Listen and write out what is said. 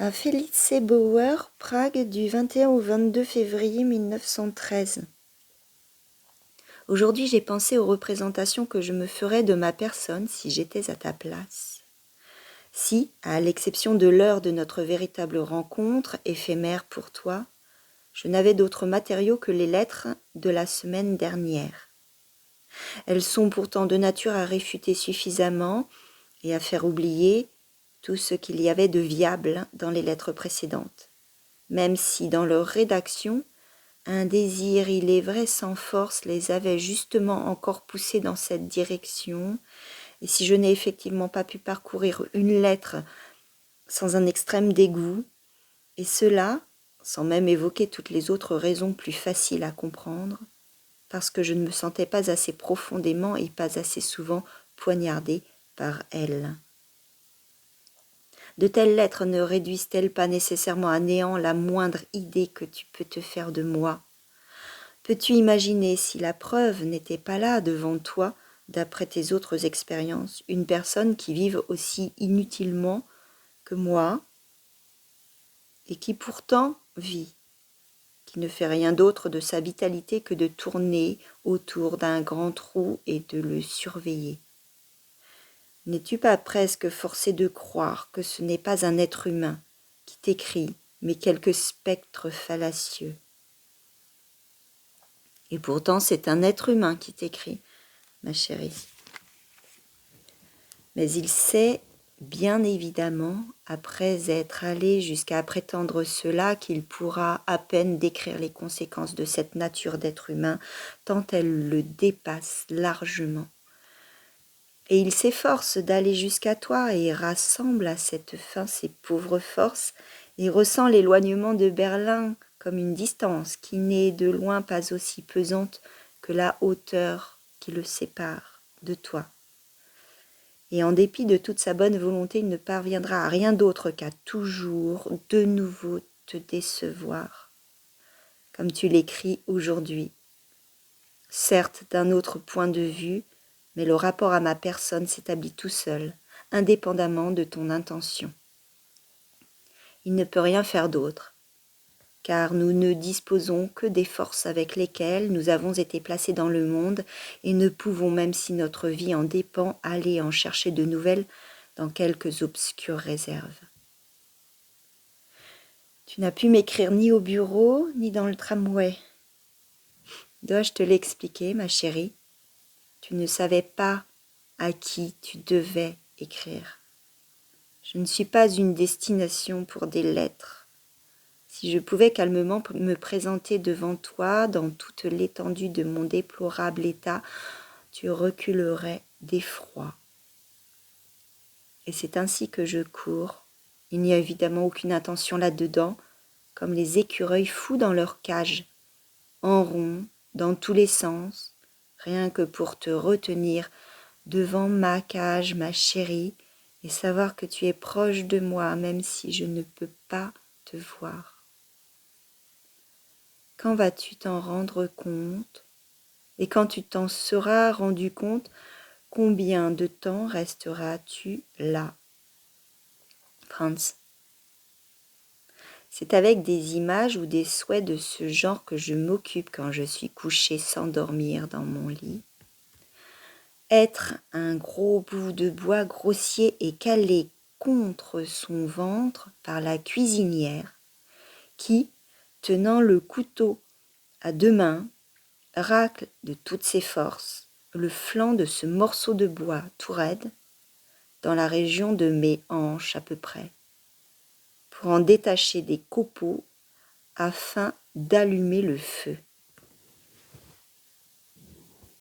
À Felice Bauer, Prague, du 21 au 22 février 1913. Aujourd'hui, j'ai pensé aux représentations que je me ferais de ma personne si j'étais à ta place. Si, à l'exception de l'heure de notre véritable rencontre, éphémère pour toi, je n'avais d'autres matériaux que les lettres de la semaine dernière. Elles sont pourtant de nature à réfuter suffisamment et à faire oublier tout ce qu'il y avait de viable dans les lettres précédentes, même si dans leur rédaction, un désir, il est vrai, sans force, les avait justement encore poussés dans cette direction, et si je n'ai effectivement pas pu parcourir une lettre sans un extrême dégoût, et cela sans même évoquer toutes les autres raisons plus faciles à comprendre, parce que je ne me sentais pas assez profondément et pas assez souvent poignardée par elle. De telles lettres ne réduisent-elles pas nécessairement à néant la moindre idée que tu peux te faire de moi ? Peux-tu imaginer, si la preuve n'était pas là devant toi, d'après tes autres expériences, une personne qui vive aussi inutilement que moi et qui pourtant vit, qui ne fait rien d'autre de sa vitalité que de tourner autour d'un grand trou et de le surveiller? N'es-tu pas presque forcé de croire que ce n'est pas un être humain qui t'écrit, mais quelque spectre fallacieux? Et pourtant, c'est un être humain qui t'écrit, ma chérie. Mais il sait, bien évidemment, après être allé jusqu'à prétendre cela, qu'il pourra à peine décrire les conséquences de cette nature d'être humain, tant elle le dépasse largement. Et il s'efforce d'aller jusqu'à toi et rassemble à cette fin ses pauvres forces et ressent l'éloignement de Berlin comme une distance qui n'est de loin pas aussi pesante que la hauteur qui le sépare de toi. Et en dépit de toute sa bonne volonté, il ne parviendra à rien d'autre qu'à toujours de nouveau te décevoir, comme tu l'écris aujourd'hui. Certes, d'un autre point de vue, mais le rapport à ma personne s'établit tout seul, indépendamment de ton intention. Il ne peut rien faire d'autre, car nous ne disposons que des forces avec lesquelles nous avons été placés dans le monde et ne pouvons, même si notre vie en dépend, aller en chercher de nouvelles dans quelques obscures réserves. Tu n'as pu m'écrire ni au bureau, ni dans le tramway. Dois-je te l'expliquer, ma chérie? Tu ne savais pas à qui tu devais écrire. Je ne suis pas une destination pour des lettres. Si je pouvais calmement me présenter devant toi dans toute l'étendue de mon déplorable état, tu reculerais d'effroi. Et c'est ainsi que je cours. Il n'y a évidemment aucune intention là-dedans, comme les écureuils fous dans leur cage, en rond, dans tous les sens, rien que pour te retenir devant ma cage, ma chérie, et savoir que tu es proche de moi, même si je ne peux pas te voir. Quand vas-tu t'en rendre compte? Et quand tu t'en seras rendu compte, combien de temps resteras-tu là? Franz. C'est avec des images ou des souhaits de ce genre que je m'occupe quand je suis couchée sans dormir dans mon lit. Être un gros bout de bois grossier et calé contre son ventre par la cuisinière qui, tenant le couteau à deux mains, racle de toutes ses forces le flanc de ce morceau de bois tout raide, dans la région de mes hanches à peu près, pour en détacher des copeaux afin d'allumer le feu.